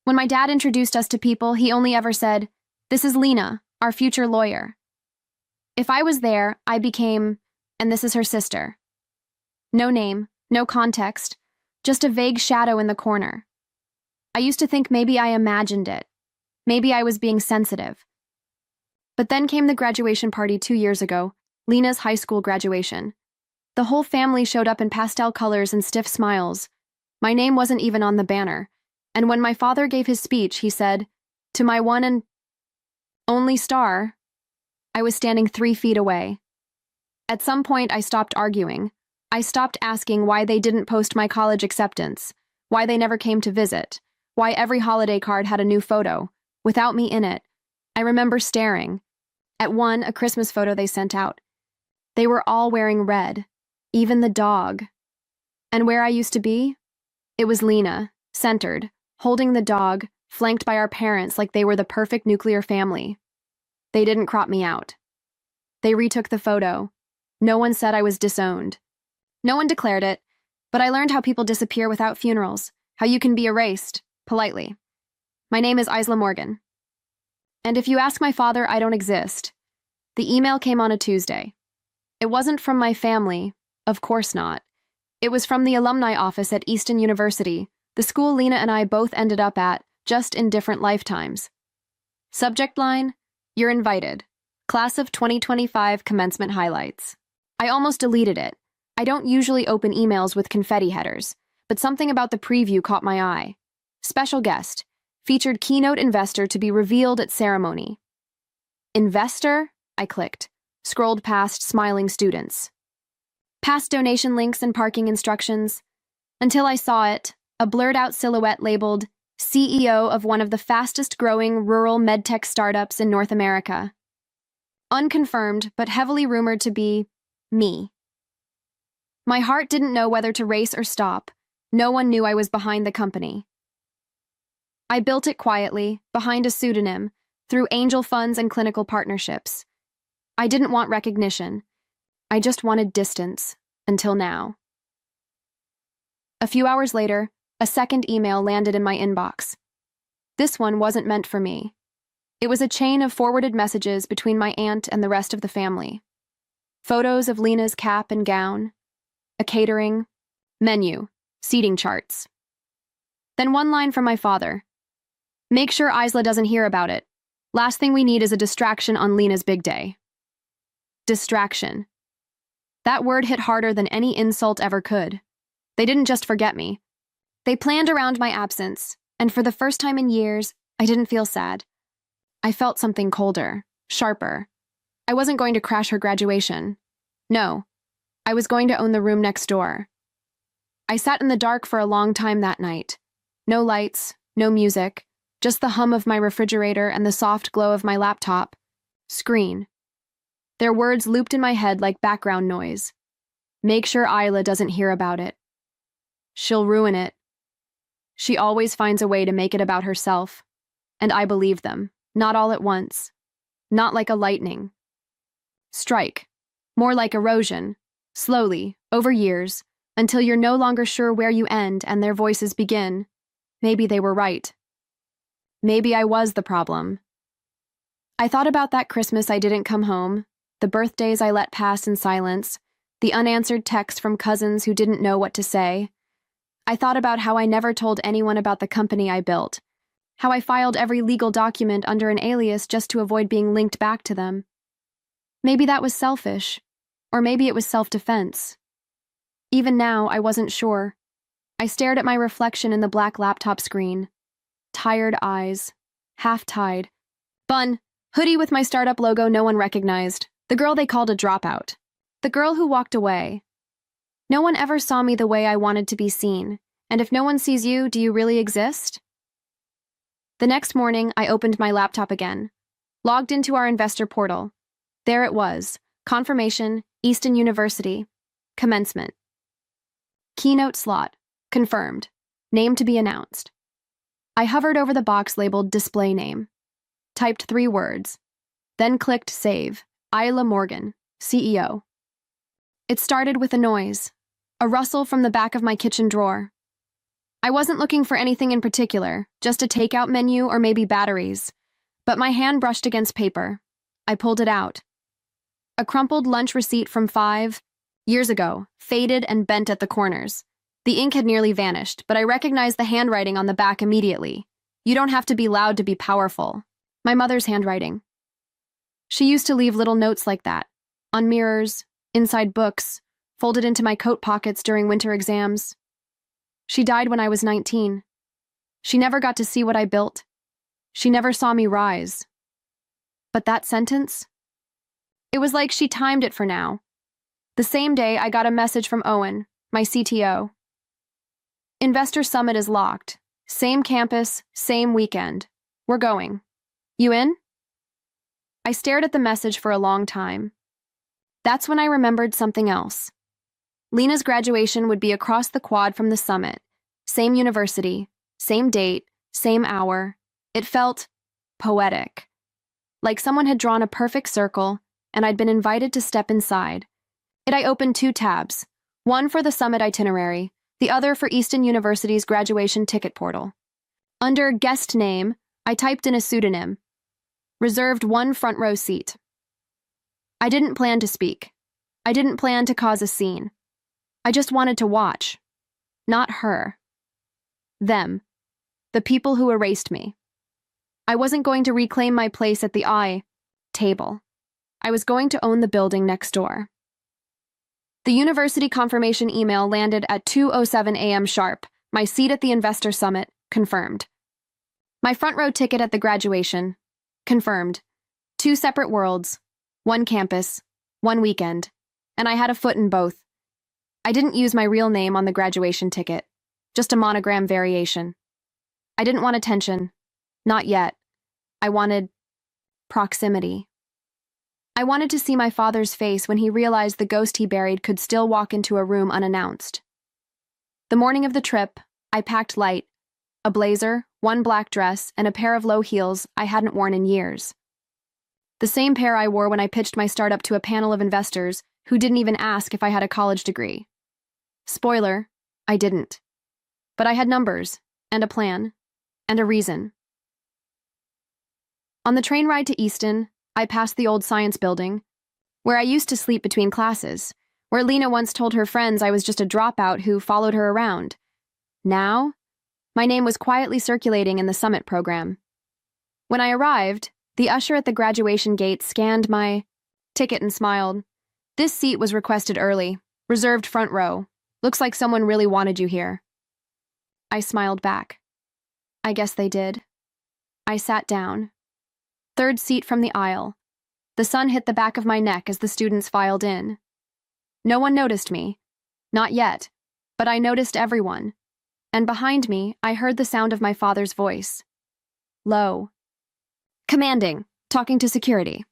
When my dad introduced us to people, he only ever said, "This is Lena, our future lawyer." If I was there, I became, "And this is her sister." No name, no context, just a vague shadow in the corner. I used to think maybe I imagined it. Maybe I was being sensitive. But then came the graduation party 2 years ago, Lena's high school graduation. The whole family showed up in pastel colors and stiff smiles. My name wasn't even on the banner. And when my father gave his speech, he said, "To my one and only star," I was standing 3 feet away. At some point, I stopped arguing. I stopped asking why they didn't post my college acceptance, why they never came to visit, why every holiday card had a new photo, without me in it. I remember staring at a Christmas photo they sent out. They were all wearing red, even the dog. And where I used to be? It was Lena, centered, holding the dog, flanked by our parents like they were the perfect nuclear family. They didn't crop me out. They retook the photo. No one said I was disowned. No one declared it, but I learned how people disappear without funerals, how you can be erased, politely. My name is Isla Morgan. And if you ask my father, I don't exist. The email came on a Tuesday. It wasn't from my family, of course not. It was from the alumni office at Easton University, the school Lena and I both ended up at, just in different lifetimes. Subject line, "You're invited. Class of 2025 commencement highlights." I almost deleted it. I don't usually open emails with confetti headers, but something about the preview caught my eye. Special guest, featured keynote investor to be revealed at ceremony. Investor? I clicked, scrolled past smiling students. Past donation links and parking instructions, until I saw it, a blurred-out silhouette labeled CEO of one of the fastest-growing rural medtech startups in North America. Unconfirmed, but heavily rumored to be me. My heart didn't know whether to race or stop. No one knew I was behind the company. I built it quietly, behind a pseudonym, through angel funds and clinical partnerships. I didn't want recognition. I just wanted distance, until now. A few hours later, a second email landed in my inbox. This one wasn't meant for me. It was a chain of forwarded messages between my aunt and the rest of the family. Photos of Lena's cap and gown, a catering, menu, seating charts. Then one line from my father. "Make sure Isla doesn't hear about it. Last thing we need is a distraction on Lena's big day." Distraction. That word hit harder than any insult ever could. They didn't just forget me. They planned around my absence, and for the first time in years, I didn't feel sad. I felt something colder, sharper. I wasn't going to crash her graduation. No, I was going to own the room next door. I sat in the dark for a long time that night. No lights, no music, just the hum of my refrigerator and the soft glow of my laptop. Screen. Their words looped in my head like background noise. Make sure Isla doesn't hear about it. She'll ruin it. She always finds a way to make it about herself. And I believed them, not all at once. Not like a lightning strike. More like erosion, slowly, over years, until you're no longer sure where you end and their voices begin. Maybe they were right. Maybe I was the problem. I thought about that Christmas I didn't come home, the birthdays I let pass in silence, the unanswered texts from cousins who didn't know what to say. I thought about how I never told anyone about the company I built, how I filed every legal document under an alias just to avoid being linked back to them. Maybe that was selfish, or maybe it was self-defense. Even now, I wasn't sure. I stared at my reflection in the black laptop screen. Tired eyes, half-tied. Bun, hoodie with my startup logo no one recognized. The girl they called a dropout. The girl who walked away. No one ever saw me the way I wanted to be seen, and if no one sees you, do you really exist? The next morning, I opened my laptop again, logged into our investor portal. There it was, confirmation, Easton University, commencement. Keynote slot, confirmed, name to be announced. I hovered over the box labeled display name, typed 3 words, then clicked save, Isla Morgan, CEO. It started with a noise. A rustle from the back of my kitchen drawer. I wasn't looking for anything in particular, just a takeout menu or maybe batteries. But my hand brushed against paper. I pulled it out. A crumpled lunch receipt from 5 years ago, faded and bent at the corners. The ink had nearly vanished, but I recognized the handwriting on the back immediately. You don't have to be loud to be powerful. My mother's handwriting. She used to leave little notes like that, on mirrors, inside books, folded into my coat pockets during winter exams. She died when I was 19. She never got to see what I built. She never saw me rise. But that sentence? It was like she timed it for now. The same day, I got a message from Owen, my CTO. Investor Summit is locked. Same campus, same weekend. We're going. You in? I stared at the message for a long time. That's when I remembered something else. Lena's graduation would be across the quad from the summit. Same university, same date, same hour. It felt poetic. Like someone had drawn a perfect circle, and I'd been invited to step inside. I opened 2 tabs, one for the summit itinerary, the other for Easton University's graduation ticket portal. Under guest name, I typed in a pseudonym. Reserved 1 front row seat. I didn't plan to speak. I didn't plan to cause a scene. I just wanted to watch. Not her. Them. The people who erased me. I wasn't going to reclaim my place at the table. I was going to own the building next door. The university confirmation email landed at 2:07 a.m. sharp. My seat at the Investor Summit, confirmed. My front row ticket at the graduation, confirmed. 2 separate worlds, 1 campus, 1 weekend, and I had a foot in both. I didn't use my real name on the graduation ticket, just a monogram variation. I didn't want attention, not yet. I wanted proximity. I wanted to see my father's face when he realized the ghost he buried could still walk into a room unannounced. The morning of the trip, I packed light, a blazer, 1 black dress, and a pair of low heels I hadn't worn in years. The same pair I wore when I pitched my startup to a panel of investors who didn't even ask if I had a college degree. Spoiler, I didn't. But I had numbers, and a plan, and a reason. On the train ride to Easton, I passed the old science building, where I used to sleep between classes, where Lena once told her friends I was just a dropout who followed her around. Now, my name was quietly circulating in the summit program. When I arrived, the usher at the graduation gate scanned my ticket and smiled. This seat was requested early, reserved front row. Looks like someone really wanted you here. I smiled back. I guess they did. I sat down. 3rd seat from the aisle. The sun hit the back of my neck as the students filed in. No one noticed me. Not yet. But I noticed everyone. And behind me, I heard the sound of my father's voice. Low. Commanding, talking to security.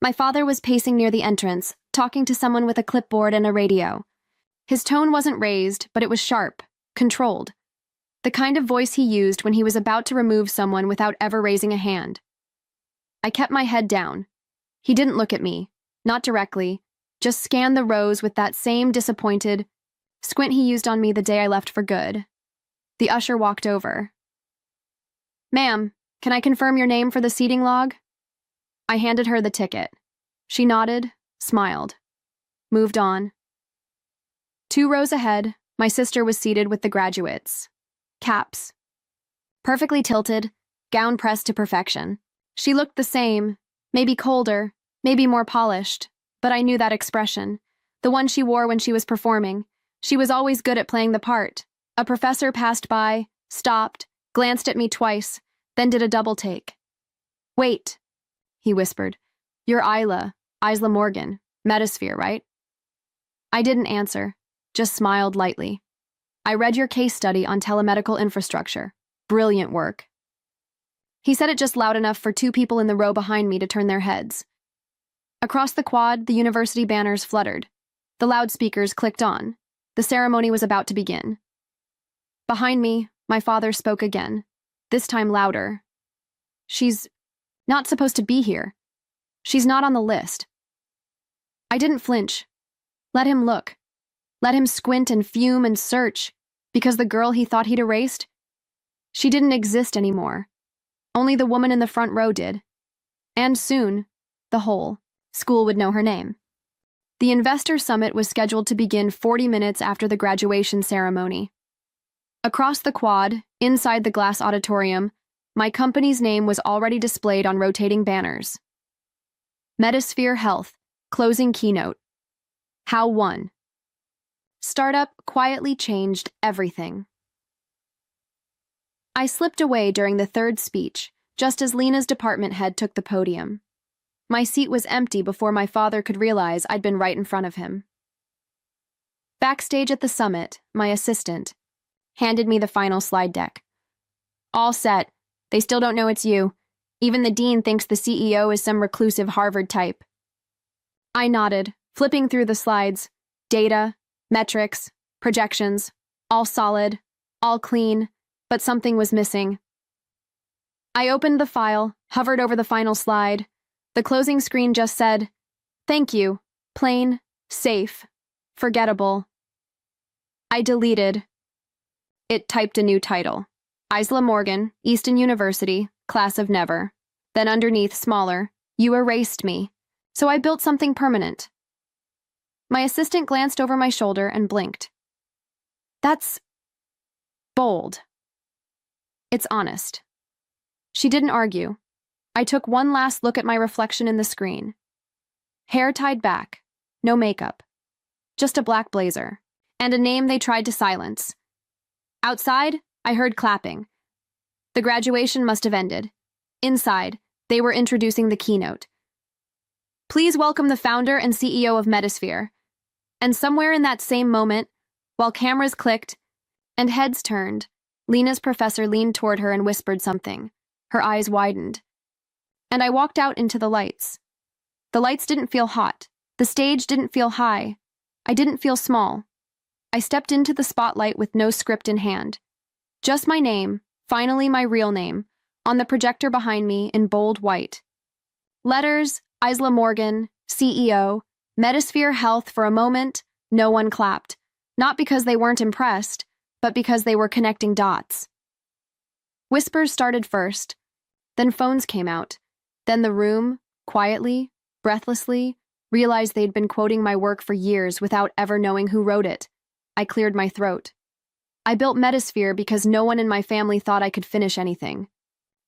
My father was pacing near the entrance, talking to someone with a clipboard and a radio. His tone wasn't raised, but it was sharp, controlled. The kind of voice he used when he was about to remove someone without ever raising a hand. I kept my head down. He didn't look at me, not directly, just scanned the rows with that same disappointed squint he used on me the day I left for good. The usher walked over. Ma'am, can I confirm your name for the seating log? I handed her the ticket. She nodded, smiled, moved on. 2 rows ahead, my sister was seated with the graduates. Caps. Perfectly tilted, gown pressed to perfection. She looked the same, maybe colder, maybe more polished, but I knew that expression, the one she wore when she was performing. She was always good at playing the part. A professor passed by, stopped, glanced at me twice, then did a double take. Wait, he whispered. You're Isla Morgan, Metasphere, right? I didn't answer, just smiled lightly. I read your case study on telemedical infrastructure. Brilliant work. He said it just loud enough for 2 people in the row behind me to turn their heads. Across the quad, the university banners fluttered. The loudspeakers clicked on. The ceremony was about to begin. Behind me, my father spoke again, this time louder. She's not supposed to be here. She's not on the list. I didn't flinch. Let him look. Let him squint and fume and search. Because the girl he thought he'd erased? She didn't exist anymore. Only the woman in the front row did. And soon, the whole school would know her name. The investor summit was scheduled to begin 40 minutes after the graduation ceremony. Across the quad, inside the glass auditorium, my company's name was already displayed on rotating banners. Metasphere Health, closing keynote. How one startup quietly changed everything. I slipped away during the third speech, just as Lena's department head took the podium. My seat was empty before my father could realize I'd been right in front of him. Backstage at the summit, my assistant handed me the final slide deck. All set. They still don't know it's you. Even the dean thinks the CEO is some reclusive Harvard type. I nodded, flipping through the slides. Data, metrics, projections, all solid, all clean, but something was missing. I opened the file, hovered over the final slide. The closing screen just said, "Thank you, plain, safe, forgettable." I deleted. It typed a new title. Isla Morgan, Easton University, class of never. Then underneath, smaller, "You erased me." So I built something permanent. My assistant glanced over my shoulder and blinked. That's bold. It's honest. She didn't argue. I took one last look at my reflection in the screen. Hair tied back, no makeup, just a black blazer, and a name they tried to silence. Outside, I heard clapping. The graduation must have ended. Inside, they were introducing the keynote. Please welcome the founder and CEO of Metasphere. And somewhere in that same moment, while cameras clicked and heads turned, Lena's professor leaned toward her and whispered something. Her eyes widened. And I walked out into the lights. The lights didn't feel hot. The stage didn't feel high. I didn't feel small. I stepped into the spotlight with no script in hand. Just my name, finally my real name, on the projector behind me in bold white. Letters, Isla Morgan, CEO, Metasphere Health. For a moment, no one clapped. Not because they weren't impressed, but because they were connecting dots. Whispers started first, then phones came out. Then the room, quietly, breathlessly, realized they'd been quoting my work for years without ever knowing who wrote it. I cleared my throat. I built Metasphere because no one in my family thought I could finish anything.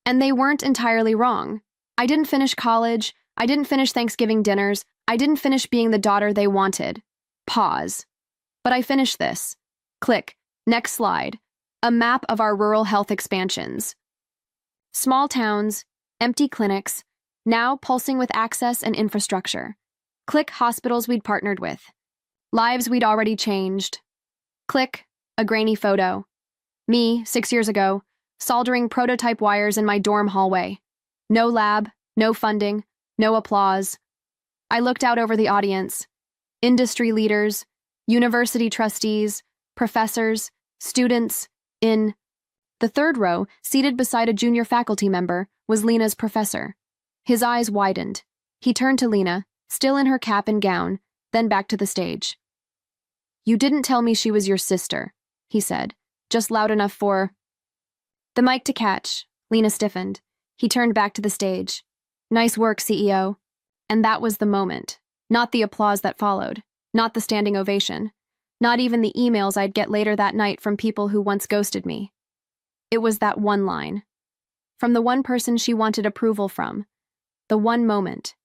And they weren't entirely wrong. I didn't finish college. I didn't finish Thanksgiving dinners. I didn't finish being the daughter they wanted. Pause. But I finished this. Click. Next slide. A map of our rural health expansions. Small towns, empty clinics, now pulsing with access and infrastructure. Click hospitals we'd partnered with. Lives we'd already changed. Click, a grainy photo. Me, 6 years ago, soldering prototype wires in my dorm hallway. No lab, no funding, no applause. I looked out over the audience. Industry leaders, university trustees, professors, students. In the third row, seated beside a junior faculty member, was Lena's professor. His eyes widened. He turned to Lena, still in her cap and gown, then back to the stage. "You didn't tell me she was your sister," he said, just loud enough for the mic to catch. Lena stiffened. He turned back to the stage. "Nice work, CEO." And that was the moment. Not the applause that followed. Not the standing ovation. Not even the emails I'd get later that night from people who once ghosted me. It was that one line. From the one person she wanted approval from. The one moment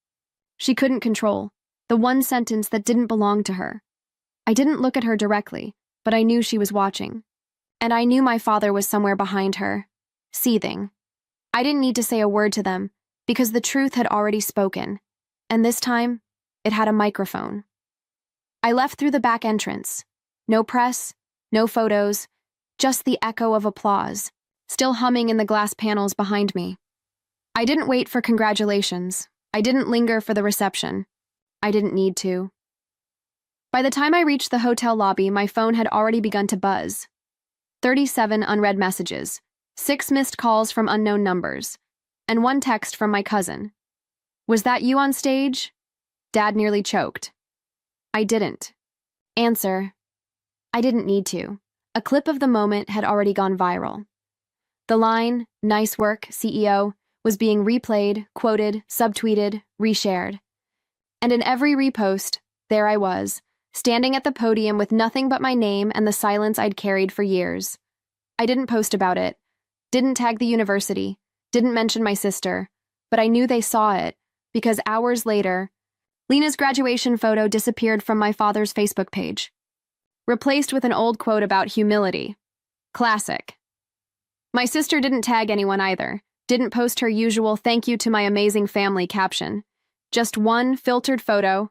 she couldn't control. The one sentence that didn't belong to her. I didn't look at her directly, but I knew she was watching. And I knew my father was somewhere behind her, seething. I didn't need to say a word to them, because the truth had already spoken. And this time, it had a microphone. I left through the back entrance. No press, no photos, just the echo of applause, still humming in the glass panels behind me. I didn't wait for congratulations. I didn't linger for the reception. I didn't need to. By the time I reached the hotel lobby, my phone had already begun to buzz. 37 unread messages, 6 missed calls from unknown numbers, and 1 text from my cousin. "Was that you on stage?" Dad nearly choked. I didn't answer. I didn't need to. A clip of the moment had already gone viral. The line, "Nice work, CEO," was being replayed, quoted, subtweeted, reshared. And in every repost, there I was, standing at the podium with nothing but my name and the silence I'd carried for years. I didn't post about it, didn't tag the university, didn't mention my sister, but I knew they saw it, because hours later, Lena's graduation photo disappeared from my father's Facebook page, replaced with an old quote about humility. Classic. My sister didn't tag anyone either, didn't post her usual "thank you to my amazing family" caption. Just one filtered photo,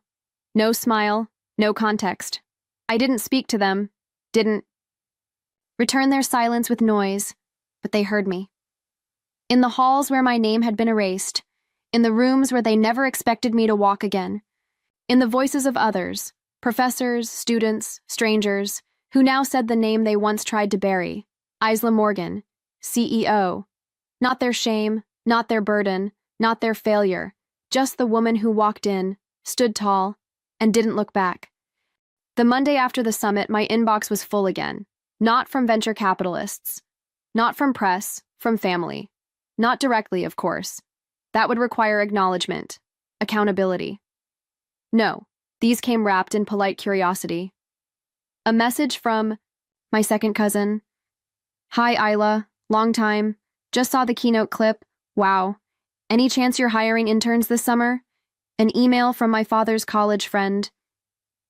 no smile, no context. I didn't speak to them, didn't return their silence with noise, but they heard me. In the halls where my name had been erased, in the rooms where they never expected me to walk again, in the voices of others, professors, students, strangers, who now said the name they once tried to bury, Isla Morgan, CEO. Not their shame, not their burden, not their failure, just the woman who walked in, stood tall, and didn't look back. The Monday after the summit, my inbox was full again. Not from venture capitalists. Not from press, from family. Not directly, of course. That would require acknowledgement, accountability. No, these came wrapped in polite curiosity. A message from my second cousin. "Hi, Isla. Long time. Just saw the keynote clip. Wow. Any chance you're hiring interns this summer?" An email from my father's college friend.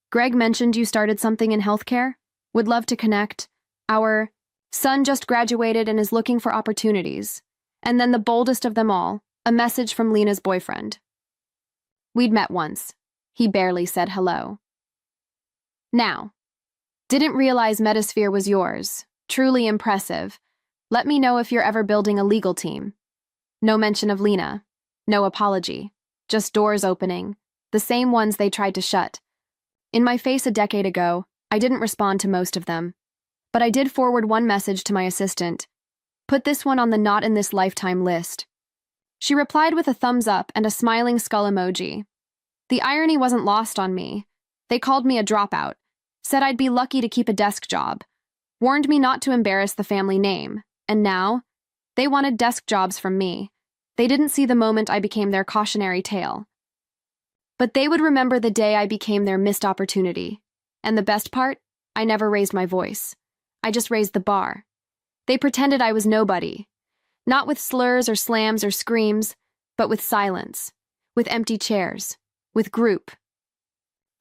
"Greg mentioned you started something in healthcare. Would love to connect. Our son just graduated and is looking for opportunities." And then the boldest of them all, a message from Lena's boyfriend. We'd met once. He barely said hello. Now, didn't realize Metasphere was yours. Truly impressive. Let me know if you're ever building a legal team. No mention of Lena. No apology. Just doors opening. The same ones they tried to shut. In my face a decade ago, I didn't respond to most of them. But I did forward one message to my assistant. Put this one on the not in this lifetime list. She replied with a thumbs up and a smiling skull emoji. The irony wasn't lost on me. They called me a dropout, said I'd be lucky to keep a desk job, warned me not to embarrass the family name, and now, they wanted desk jobs from me. They didn't see the moment I became their cautionary tale. But they would remember the day I became their missed opportunity. And the best part? I never raised my voice. I just raised the bar. They pretended I was nobody. Not with slurs or slams or screams, but with silence, with empty chairs, with group.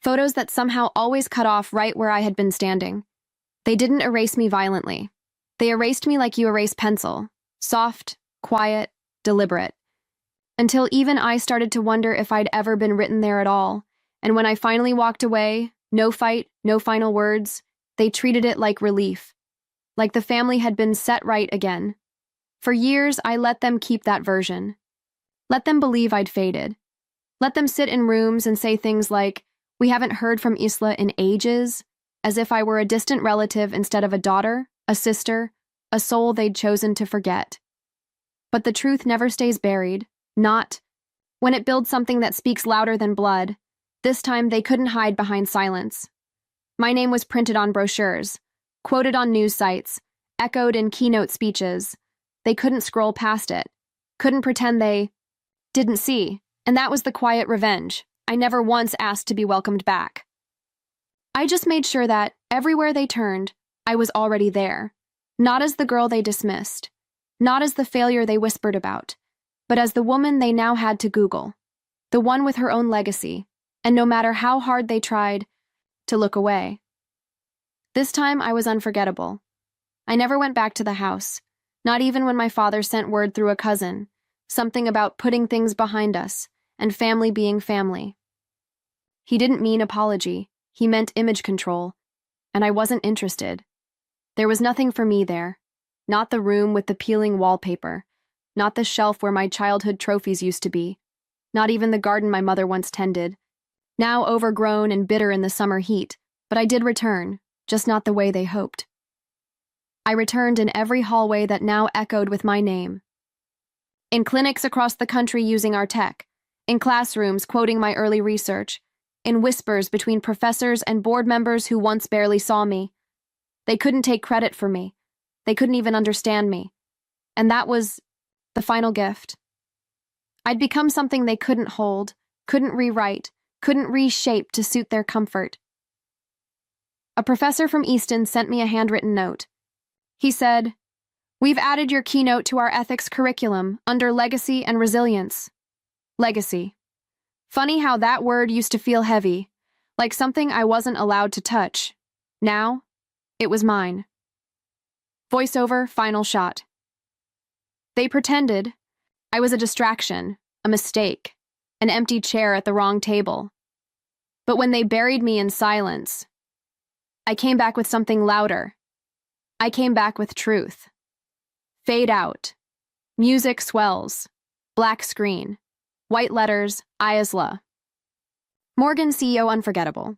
Photos that somehow always cut off right where I had been standing. They didn't erase me violently. They erased me like you erase pencil, soft, quiet, deliberate. Until even I started to wonder if I'd ever been written there at all. And when I finally walked away, no fight, no final words, they treated it like relief. Like the family had been set right again. For years, I let them keep that version. Let them believe I'd faded. Let them sit in rooms and say things like, "We haven't heard from Isla in ages," as if I were a distant relative instead of a daughter, a sister, a soul they'd chosen to forget. But the truth never stays buried, not when it builds something that speaks louder than blood. This time, they couldn't hide behind silence. My name was printed on brochures, quoted on news sites, echoed in keynote speeches. They couldn't scroll past it, couldn't pretend they didn't see, and that was the quiet revenge. I never once asked to be welcomed back. I just made sure that, everywhere they turned, I was already there, not as the girl they dismissed, not as the failure they whispered about, but as the woman they now had to Google, the one with her own legacy, and no matter how hard they tried to look away. This time I was unforgettable. I never went back to the house, not even when my father sent word through a cousin, something about putting things behind us and family being family. He didn't mean apology, he meant image control, and I wasn't interested. There was nothing for me there, not the room with the peeling wallpaper, not the shelf where my childhood trophies used to be, not even the garden my mother once tended, now overgrown and bitter in the summer heat, but I did return, just not the way they hoped. I returned in every hallway that now echoed with my name. In clinics across the country using our tech, in classrooms quoting my early research, in whispers between professors and board members who once barely saw me. They couldn't take credit for me. They couldn't even understand me. And that was the final gift. I'd become something they couldn't hold, couldn't rewrite, couldn't reshape to suit their comfort. A professor from Easton sent me a handwritten note. He said, "We've added your keynote to our ethics curriculum under legacy and resilience." Legacy. Funny how that word used to feel heavy, like something I wasn't allowed to touch. Now, it was mine. Voiceover, final shot. They pretended I was a distraction, a mistake, an empty chair at the wrong table. But when they buried me in silence, I came back with something louder. I came back with truth. Fade out. Music swells. Black screen. White letters, Isla. Morgan CEO Unforgettable.